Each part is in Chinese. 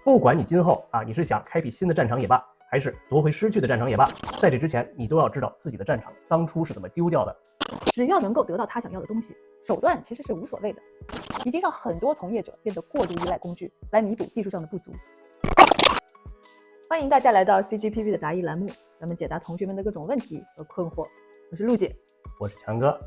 不管你今后你是想开辟新的战场也罢，还是夺回失去的战场也罢，在这之前你都要知道自己的战场当初是怎么丢掉的。只要能够得到他想要的东西，手段其实是无所谓的，已经让很多从业者变得过度依赖工具来弥补技术上的不足。欢迎大家来到 CGPV 的答疑栏目，咱们解答同学们的各种问题和困惑。我是陆姐，我是强哥。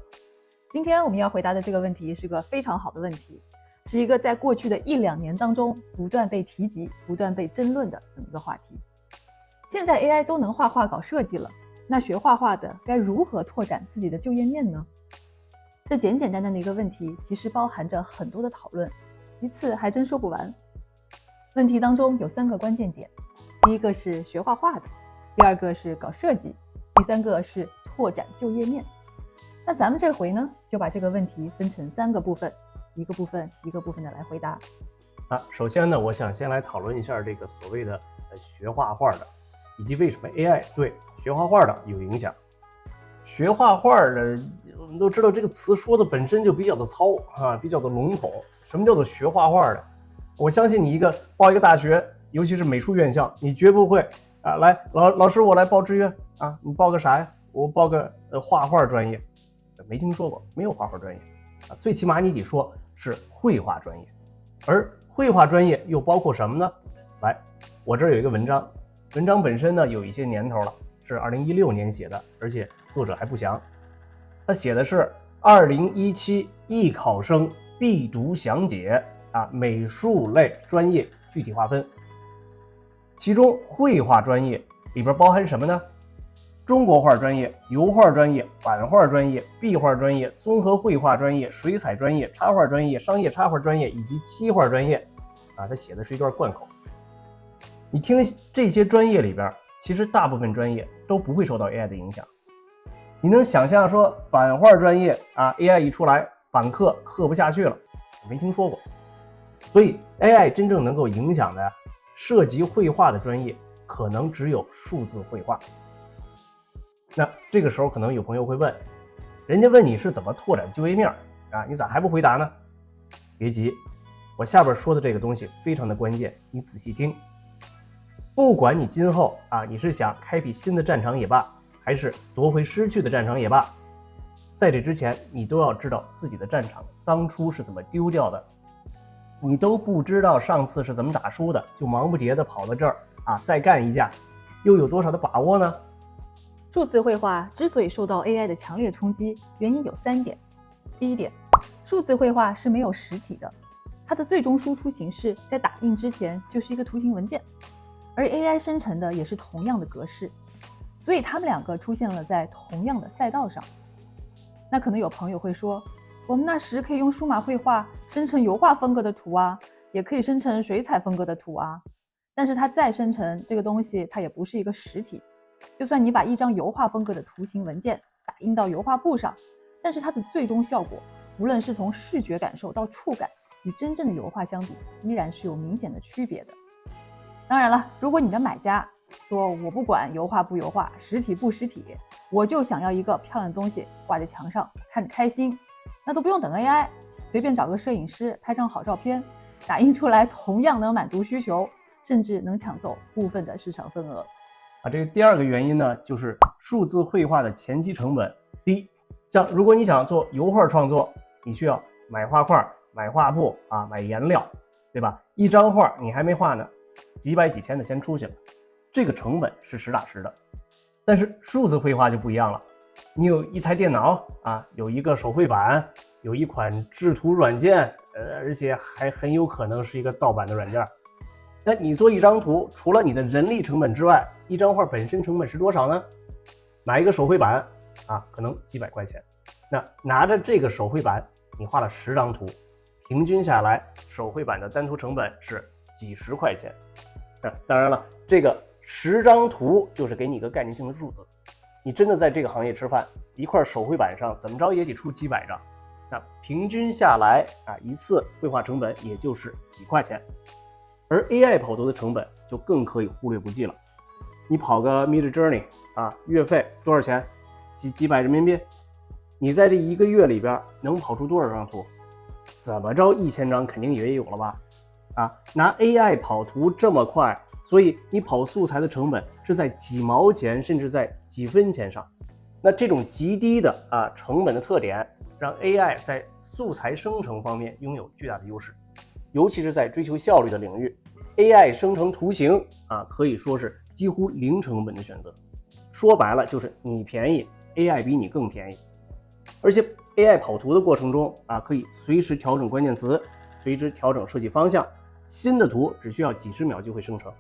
今天我们要回答的这个问题是个非常好的问题，是一个在过去的1-2年当中不断被提及、不断被争论的这么一个话题。现在 AI 都能画画搞设计了，那学画画的该如何拓展自己的就业面呢？这简简单单的一个问题，其实包含着很多的讨论，一次还真说不完。问题当中有3个关键点，第一个是学画画的，第二个是搞设计，第三个是拓展就业面。那咱们这回呢，就把这个问题分成3个部分，一个部分一个部分的来回答。首先呢，我想先来讨论一下这个所谓的学画画的，以及为什么 AI 对学画画的有影响。学画画的，我们都知道这个词说的本身就比较的糙比较的笼统。什么叫做学画画的？我相信你报一个大学，尤其是美术院校，你绝不会来老师我来报志愿你报个啥呀？我报个画画专业，没听说过，没有画画专业最起码你得说是绘画专业。而绘画专业又包括什么呢？来，我这儿有一个文章本身呢有一些年头了，是2016年写的，而且作者还不详。他写的是2017艺考生必读详解美术类专业具体划分。其中绘画专业里边包含什么呢？中国画专业、油画专业、版画专业、壁画专业、综合绘画专业、水彩专业、插画专业、商业插画专业以及漆画专业他写的是一段贯口。你听这些专业里边，其实大部分专业都不会受到 AI 的影响。你能想象说版画专业AI 一出来，版课不下去了，没听说过。所以 AI 真正能够影响的涉及绘画的专业，可能只有数字绘画。那这个时候可能有朋友会问，人家问你是怎么拓展就业面你咋还不回答呢？别急，我下边说的这个东西非常的关键，你仔细听。不管你今后你是想开辟新的战场也罢，还是夺回失去的战场也罢，在这之前你都要知道自己的战场当初是怎么丢掉的。你都不知道上次是怎么打输的，就忙不迭的跑到这儿再干一架，又有多少的把握呢？数字绘画之所以受到 AI 的强烈冲击，原因有3点。第一点，数字绘画是没有实体的，它的最终输出形式在打印之前就是一个图形文件，而 AI 生成的也是同样的格式，所以它们2个出现了在同样的赛道上。那可能有朋友会说，我们那时可以用数码绘画生成油画风格的图也可以生成水彩风格的图但是它再生成这个东西，它也不是一个实体。就算你把一张油画风格的图形文件打印到油画布上，但是它的最终效果，无论是从视觉感受到触感，与真正的油画相比，依然是有明显的区别的。当然了，如果你的买家说我不管油画不油画，实体不实体，我就想要一个漂亮的东西挂在墙上看着开心，那都不用等 AI， 随便找个摄影师拍张好照片，打印出来同样能满足需求，甚至能抢走部分的市场份额。这个第2个原因呢，就是数字绘画的前期成本低。像如果你想做油画创作，你需要买画块、买画布买颜料，对吧？一张画你还没画呢，几百几千的先出去了，这个成本是实打实的。但是数字绘画就不一样了，你有一台电脑有一个手绘板，有一款制图软件，而且还很有可能是一个盗版的软件。那你做一张图，除了你的人力成本之外，一张画本身成本是多少呢？买一个手绘板可能几百块钱。那拿着这个手绘板，你画了10张图，平均下来手绘板的单图成本是几十块钱。当然了，这个10张图就是给你一个概念性的数字。你真的在这个行业吃饭，一块手绘板上怎么着也得出几百张。那平均下来一次绘画成本也就是几块钱。而 AI 跑图的成本就更可以忽略不计了。你跑个 Midjourney 月费多少钱？几百人民币。你在这1个月里边能跑出多少张图？怎么着1000张肯定也有了吧？拿 AI 跑图这么快，所以你跑素材的成本是在几毛钱甚至在几分钱上。那这种极低的成本的特点，让 AI 在素材生成方面拥有巨大的优势，尤其是在追求效率的领域。AI 生成图形可以说是几乎零成本的选择。说白了就是你便宜 ，AI 比你更便宜。而且 AI 跑图的过程中可以随时调整关键词，随时调整设计方向，新的图只需要几十秒就会生成。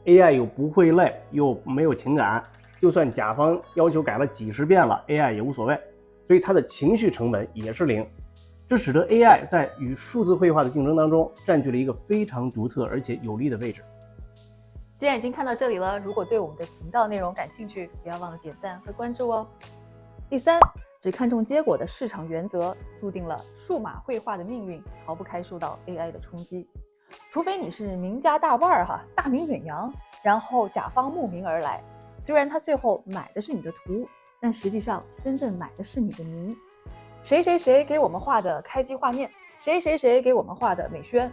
AI 又不会累，又没有情感，就算甲方要求改了几十遍了 ，AI 也无所谓，所以它的情绪成本也是零。这使得 AI 在与数字绘画的竞争当中占据了一个非常独特而且有利的位置。既然已经看到这里了，如果对我们的频道内容感兴趣，不要忘了点赞和关注哦。第三，只看重结果的市场原则，注定了数码绘画的命运逃不开受到 AI 的冲击。除非你是名家大腕大名远扬，然后甲方慕名而来，虽然他最后买的是你的图，但实际上真正买的是你的名。谁谁谁给我们画的开机画面，谁谁谁给我们画的美宣，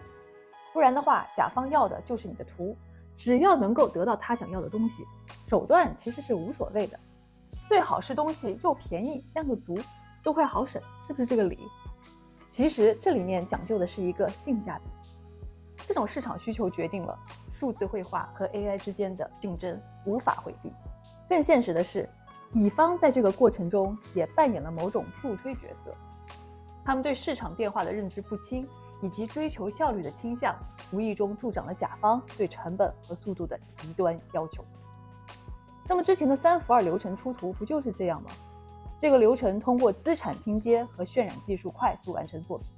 不然的话，甲方要的就是你的图，只要能够得到他想要的东西，手段其实是无所谓的。最好是东西又便宜，量又足，都快好省，是不是这个理？其实这里面讲究的是一个性价比。这种市场需求决定了数字绘画和 AI 之间的竞争无法回避。更现实的是，乙方在这个过程中也扮演了某种助推角色，他们对市场变化的认知不清，以及追求效率的倾向，无意中助长了甲方对成本和速度的极端要求。那么之前的3幅2流程出图不就是这样吗？这个流程通过资产拼接和渲染技术快速完成作品，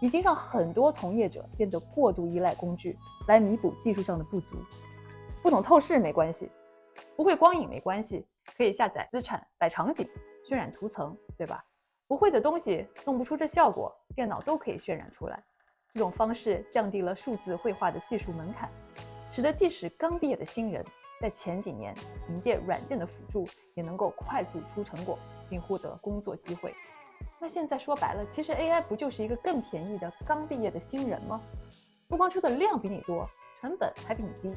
已经让很多从业者变得过度依赖工具来弥补技术上的不足。不懂透视没关系，不会光影没关系，可以下载资产摆场景，渲染图层，对吧？不会的东西弄不出这效果，电脑都可以渲染出来。这种方式降低了数字绘画的技术门槛，使得即使刚毕业的新人在前几年凭借软件的辅助也能够快速出成果，并获得工作机会。那现在说白了，其实 AI 不就是一个更便宜的刚毕业的新人吗？不光出的量比你多，成本还比你低。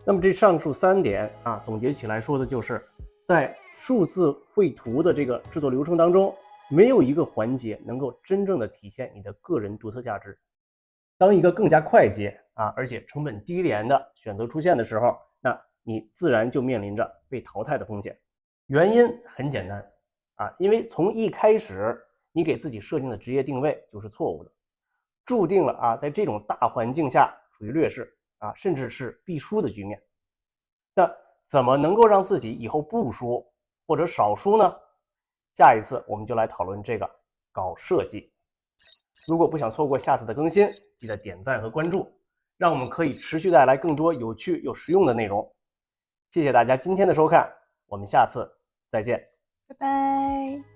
那么这上述3点总结起来说的就是，在数字绘图的这个制作流程当中，没有一个环节能够真正的体现你的个人独特价值。当一个更加快捷而且成本低廉的选择出现的时候，那你自然就面临着被淘汰的风险。原因很简单因为从一开始你给自己设定的职业定位就是错误的，注定了在这种大环境下处于劣势甚至是必输的局面。那怎么能够让自己以后不输或者少输呢？下一次我们就来讨论这个搞设计。如果不想错过下次的更新，记得点赞和关注，让我们可以持续带来更多有趣又实用的内容。谢谢大家今天的收看，我们下次再见，拜拜。